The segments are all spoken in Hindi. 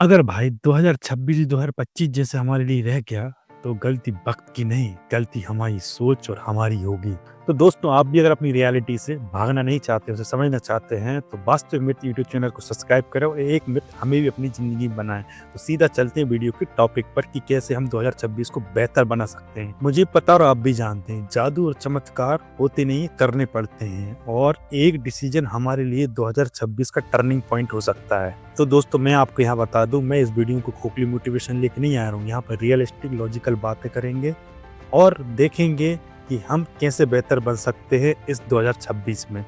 अगर भाई 2026-2025 जैसे हमारे लिए रह गया, तो गलती वक़्त की नहीं, गलती हमारी सोच और हमारी होगी। तो दोस्तों, आप भी अगर अपनी रियलिटी से भागना नहीं चाहते, उसे समझना चाहते हैं, तो वास्तविक मित्र यूट्यूब चैनल को सब्सक्राइब करें और एक मित्र हमें भी अपनी ज़िंदगी में बनाएँ। तो सीधा चलते हैं वीडियो के टॉपिक पर कि कैसे हम 2026 को बेहतर बना सकते हैं। मुझे पता और आप भी जानते हैं, जादू और चमत्कार होते नहीं, करने पड़ते हैं और एक डिसीजन हमारे लिए 2026 का टर्निंग पॉइंट हो सकता है। तो दोस्तों, मैं आपको यहाँ बता दूं, मैं इस वीडियो को खोखली मोटिवेशन लेके नहीं आ रहा हूँ। यहाँ पर रियलिस्टिक लॉजिकल बातें करेंगे और देखेंगे कि हम कैसे बेहतर बन सकते हैं इस 2026 में।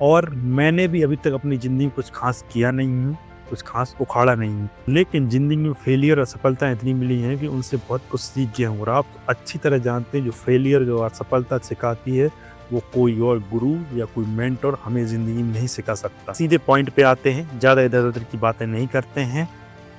और मैंने भी अभी तक अपनी ज़िंदगी में कुछ खास किया नहीं हूँ, कुछ खास उखाड़ा नहीं हूँ, लेकिन ज़िंदगी में फेलियर और सफलता इतनी मिली हैं कि उनसे बहुत कुछ सीख गया हूँ। और आप अच्छी तरह जानते हैं, जो फेलियर जो असफलता सिखाती है, वो कोई और गुरु या कोई मेंटर हमें ज़िंदगी में नहीं सिखा सकता। सीधे पॉइंट पे आते हैं, ज़्यादा इधर-उधर की बातें नहीं करते हैं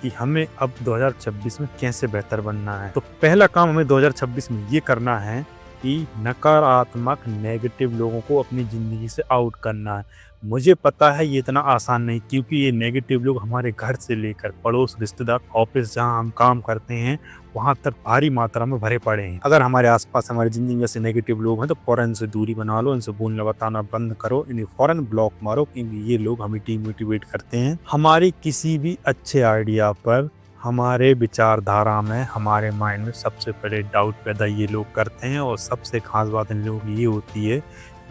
कि हमें अब 2026 में कैसे बेहतर बनना है। तो पहला काम हमें 2026 में ये करना है कि नकारात्मक नेगेटिव लोगों को अपनी ज़िंदगी से आउट करना है। मुझे पता है ये इतना आसान नहीं, क्योंकि ये नेगेटिव लोग हमारे घर से लेकर पड़ोस, रिश्तेदार, ऑफिस जहाँ हम काम करते हैं, वहाँ तक भारी मात्रा में भरे पड़े हैं। अगर हमारे आसपास हमारी ज़िंदगी में ऐसे नेगेटिव लोग हैं, तो फ़ौरन इनसे दूरी बना लो, इनसे बोलना बताना बंद करो, इन्हें फ़ौरन ब्लॉक मारो, क्योंकि ये लोग हमें डिमोटिवेट करते हैं। हमारी किसी भी अच्छे आइडिया पर हमारे विचारधारा में, हमारे माइंड में सबसे पहले डाउट पैदा ये लोग करते हैं। और सबसे खास बात इन लोगों की ये होती है,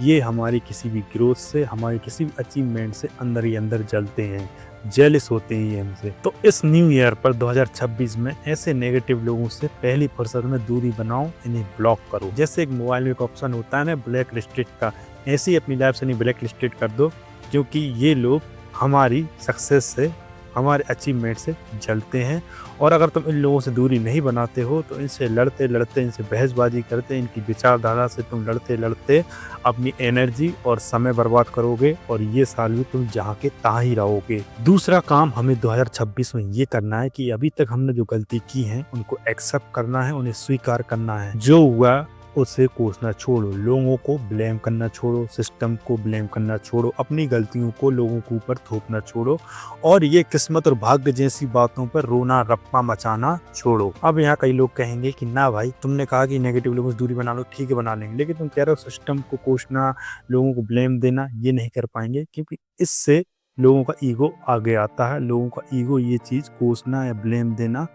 ये हमारी किसी भी ग्रोथ से, हमारी किसी भी अचीवमेंट से अंदर ही अंदर जलते हैं, जेलस होते हैं ये हमसे। तो इस न्यू ईयर पर 2026 में ऐसे नेगेटिव लोगों से पहली फुर्सत में दूरी बनाओ, इन्हें ब्लॉक करो। जैसे एक मोबाइल में एक ऑप्शन होता है ना, ब्लैक लिस्टेड का, ऐसे ही अपनी लाइफ से इन्हें ब्लैक लिस्टेड कर दो, क्योंकि ये लोग हमारी सक्सेस से, हमारे अचीवमेंट से जलते हैं। और अगर तुम इन लोगों से दूरी नहीं बनाते हो, तो इनसे लड़ते लड़ते, इनसे बहसबाजी करते, इनकी विचारधारा से तुम लड़ते लड़ते अपनी एनर्जी और समय बर्बाद करोगे, और ये साल भी तुम जहाँ के तहाँ ही रहोगे। दूसरा काम हमें 2026 में ये करना है कि अभी तक हमने जो गलती की है उनको एक्सेप्ट करना है, उन्हें स्वीकार करना है। जो हुआ उसे कोसना छोड़ो, लोगों को ब्लेम करना छोड़ो, सिस्टम को ब्लेम करना छोड़ो, अपनी गलतियों को लोगों के ऊपर थोपना छोड़ो, और ये किस्मत और भाग्य जैसी बातों पर रोना रप्पा मचाना छोड़ो। अब यहाँ कई लोग कहेंगे कि ना भाई, तुमने कहा कि नेगेटिव लोगों से दूरी बना लो, ठीक है बना लेंगे, लेकिन तुम कह रहे हो सिस्टम को कोसना, लोगों को ब्लेम देना, ये नहीं कर पाएंगे, क्योंकि इससे लोगों का ईगो आगे आता है। लोगों का ईगो ये चीज़ कोसना या ब्लेम देना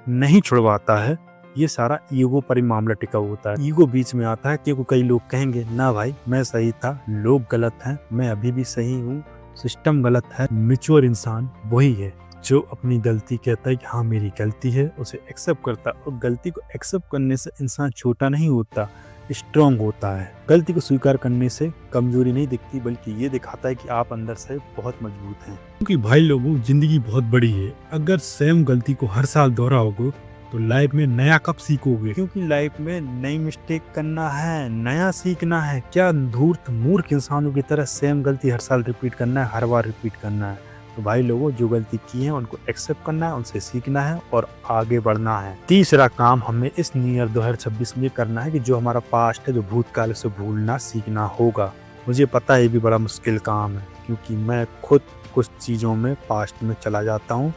नहीं छुड़वाता है। ये सारा ईगो पर ही मामला टिका होता है। ईगो बीच में आता है, क्योंकि कई लोग कहेंगे ना भाई, मैं सही था, लोग गलत हैं, मैं अभी भी सही हूँ, सिस्टम गलत है। मैच्योर इंसान वही है जो अपनी गलती कहता है कि हाँ मेरी गलती है, उसे एक्सेप्ट करता है। और गलती को एक्सेप्ट करने से इंसान छोटा नहीं होता, स्ट्रांग होता है। गलती को स्वीकार करने से कमजोरी नहीं दिखती, बल्कि ये दिखाता है कि आप अंदर से बहुत मजबूत हैं। क्योंकि भाई लोगों, जिंदगी बहुत बड़ी है। अगर सेम गलती को हर साल दोहराओगे, तो लाइफ में नया कब सीखोगे? क्योंकि लाइफ में नई मिस्टेक करना है, नया सीखना है। क्या धूर्त मूर्ख इंसानों की तरह सेम गलती हर साल रिपीट करना है, हर बार रिपीट करना है? तो भाई लोगों, जो गलती की है उनको एक्सेप्ट करना है, उनसे सीखना है और आगे बढ़ना है। तीसरा काम हमें इस न्यू ईयर 2026 में करना है कि जो हमारा पास्ट है, जो भूतकाल, से भूलना सीखना होगा। मुझे पता है ये भी बड़ा मुश्किल काम है, क्योंकि मैं खुद कुछ चीज़ों में पास्ट में चला जाता हूँ।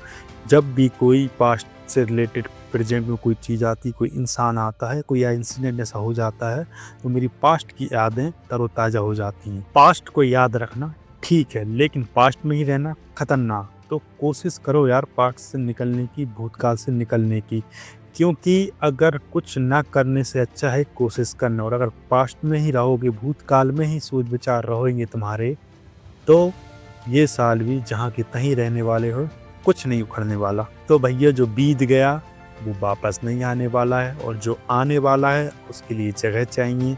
जब भी कोई पास्ट से रिलेटेड प्रेजेंट में कोई चीज़ आती, कोई इंसान आता है, कोई इंसिडेंट ऐसा हो जाता है, तो मेरी पास्ट की यादें तरोताज़ा हो जाती हैं। पास्ट को याद रखना ठीक है, लेकिन पास्ट में ही रहना खतरनाक। तो कोशिश करो यार पास्ट से निकलने की, भूतकाल से निकलने की, क्योंकि अगर कुछ ना करने से अच्छा है कोशिश करना। और अगर पास्ट में ही रहोगे, भूतकाल में ही सोच विचार रहेंगे तुम्हारे, तो ये साल भी जहाँ के तहीं रहने वाले हो, कुछ नहीं उखड़ने वाला। तो भैया, जो बीत गया वो वापस नहीं आने वाला है, और जो आने वाला है उसके लिए जगह चाहिए।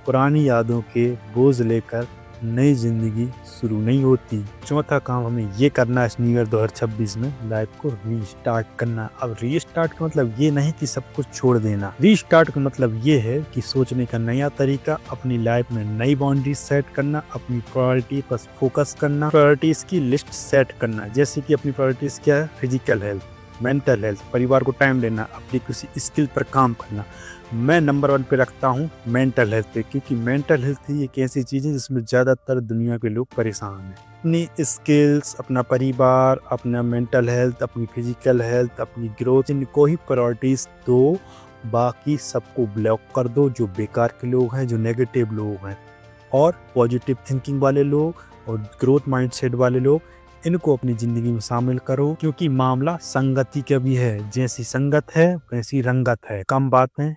पुरानी यादों के बोझ लेकर नई जिंदगी शुरू नहीं होती। चौथा काम हमें ये करना है इस न्यू ईयर 2026 में, लाइफ को रीस्टार्ट करना। अब रीस्टार्ट का मतलब ये नहीं कि सब कुछ छोड़ देना। रीस्टार्ट का मतलब ये है कि सोचने का नया तरीका, अपनी लाइफ में नई बाउंड्री सेट करना, अपनी प्रायोरिटी पर फोकस करना, प्रायोरिटीज की लिस्ट सेट करना। जैसे कि अपनी प्रायोरिटीज क्या है? फिजिकल हेल्थ, मेंटल हेल्थ, परिवार को टाइम देना, अपनी किसी स्किल पर काम करना। मैं नंबर 1 पे रखता हूँ मेंटल हेल्थ पे, क्योंकि मेंटल हेल्थ ही एक ऐसी चीज़ है जिसमें ज़्यादातर दुनिया के लोग परेशान हैं। अपनी स्किल्स, अपना परिवार, अपना मेंटल हेल्थ, अपनी फिजिकल हेल्थ, अपनी ग्रोथ, इनको ही प्रायोरिटीज दो। बाकी सबको ब्लॉक कर दो, जो बेकार के लोग हैं, जो नेगेटिव लोग हैं। और पॉजिटिव थिंकिंग वाले लोग और ग्रोथ माइंडसेट वाले लोग, इनको अपनी ज़िंदगी में शामिल करो, क्योंकि मामला संगति का भी है। जैसी संगत है वैसी रंगत है। कम बातें,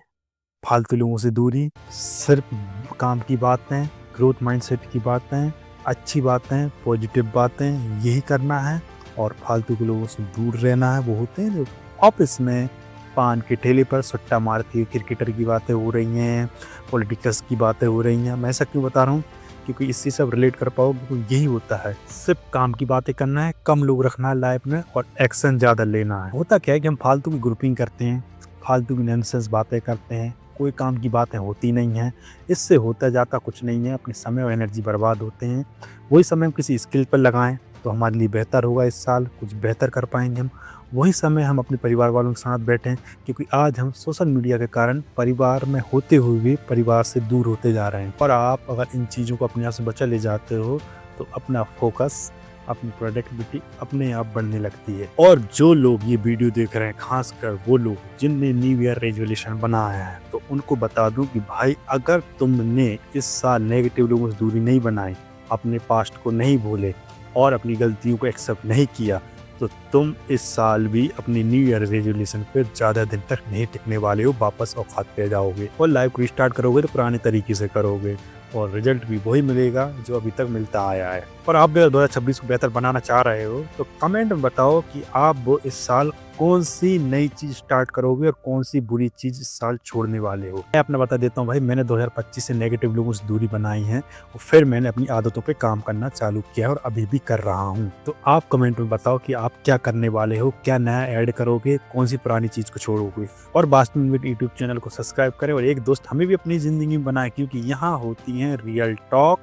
फालतू लोगों से दूरी, सिर्फ काम की बातें, ग्रोथ माइंडसेट की बातें, अच्छी बातें, पॉजिटिव बातें, यही करना है। और फालतू के लोगों से दूर रहना है। वो होते हैं जो ऑफिस में पान के ठेले पर सुट्टा मारती हुई क्रिकेटर की बातें हो रही हैं, पॉलिटिकल्स की बातें हो रही हैं। मैं ऐसा क्यों बता रहा हूँ? क्योंकि इससे सब रिलेट कर पाओ। बिल्कुल यही होता है, सिर्फ काम की बातें करना है, कम लोग रखना है लाइफ में और एक्शन ज़्यादा लेना है। होता क्या है कि हम फालतू की ग्रुपिंग करते हैं, फालतू की नॉनसेंस बातें करते हैं, कोई काम की बातें होती नहीं हैं। इससे होता जाता कुछ नहीं है, अपने समय और एनर्जी बर्बाद होते हैं। वही समय हम किसी स्किल पर लगाएं तो हमारे लिए बेहतर होगा। इस साल कुछ बेहतर कर पाएंगे हम। वही समय हम अपने परिवार वालों के साथ बैठें, क्योंकि आज हम सोशल मीडिया के कारण परिवार में होते हुए भी परिवार से दूर होते जा रहे हैं। और आप अगर इन चीज़ों को अपने आप से बचा ले जाते हो तो अपना फोकस, अपनी प्रोडक्टिविटी अपने आप बढ़ने लगती है। और जो लोग ये वीडियो देख रहे हैं, खासकर वो लोग जिनने न्यू ईयर रेजोल्यूशन बनाया है, तो उनको बता दूं कि भाई, अगर तुमने इस साल नेगेटिव लोगों से दूरी नहीं बनाई, अपने पास्ट को नहीं भूले और अपनी गलतियों को एक्सेप्ट नहीं किया, तो तुम इस साल भी अपनी न्यू ईयर रेजोल्यूशन पे ज़्यादा दिन तक नहीं टिकने वाले हो। वापस औकात पे जाओगे और लाइफ को स्टार्ट करोगे तो पुराने तरीके से करोगे और रिजल्ट भी वही मिलेगा जो अभी तक मिलता आया है। और आप भी 2026 को बेहतर बनाना चाह रहे हो तो कमेंट में बताओ कि आप वो इस साल कौन सी नई चीज स्टार्ट करोगे और कौन सी बुरी चीज इस साल छोड़ने वाले हो। मैं अपना बता देता हूँ भाई, मैंने 2025 से नेगेटिव लोगों से दूरी बनाई है और फिर मैंने अपनी आदतों पे काम करना चालू किया और अभी भी कर रहा हूँ। तो आप कमेंट में बताओ कि आप क्या करने वाले हो, क्या नया ऐड करोगे, कौन सी पुरानी चीज को छोड़ोगे। और वास्तव में यूट्यूब चैनल को सब्सक्राइब करें और एक दोस्त हमें भी अपनी जिंदगी में बनाए, क्योंकि यहाँ होती है रियल टॉक।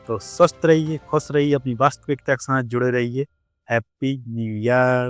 तो स्वस्थ रहिए, खुश रहिए, अपनी वास्तविकता के साथ जुड़े रहिए। Happy new year.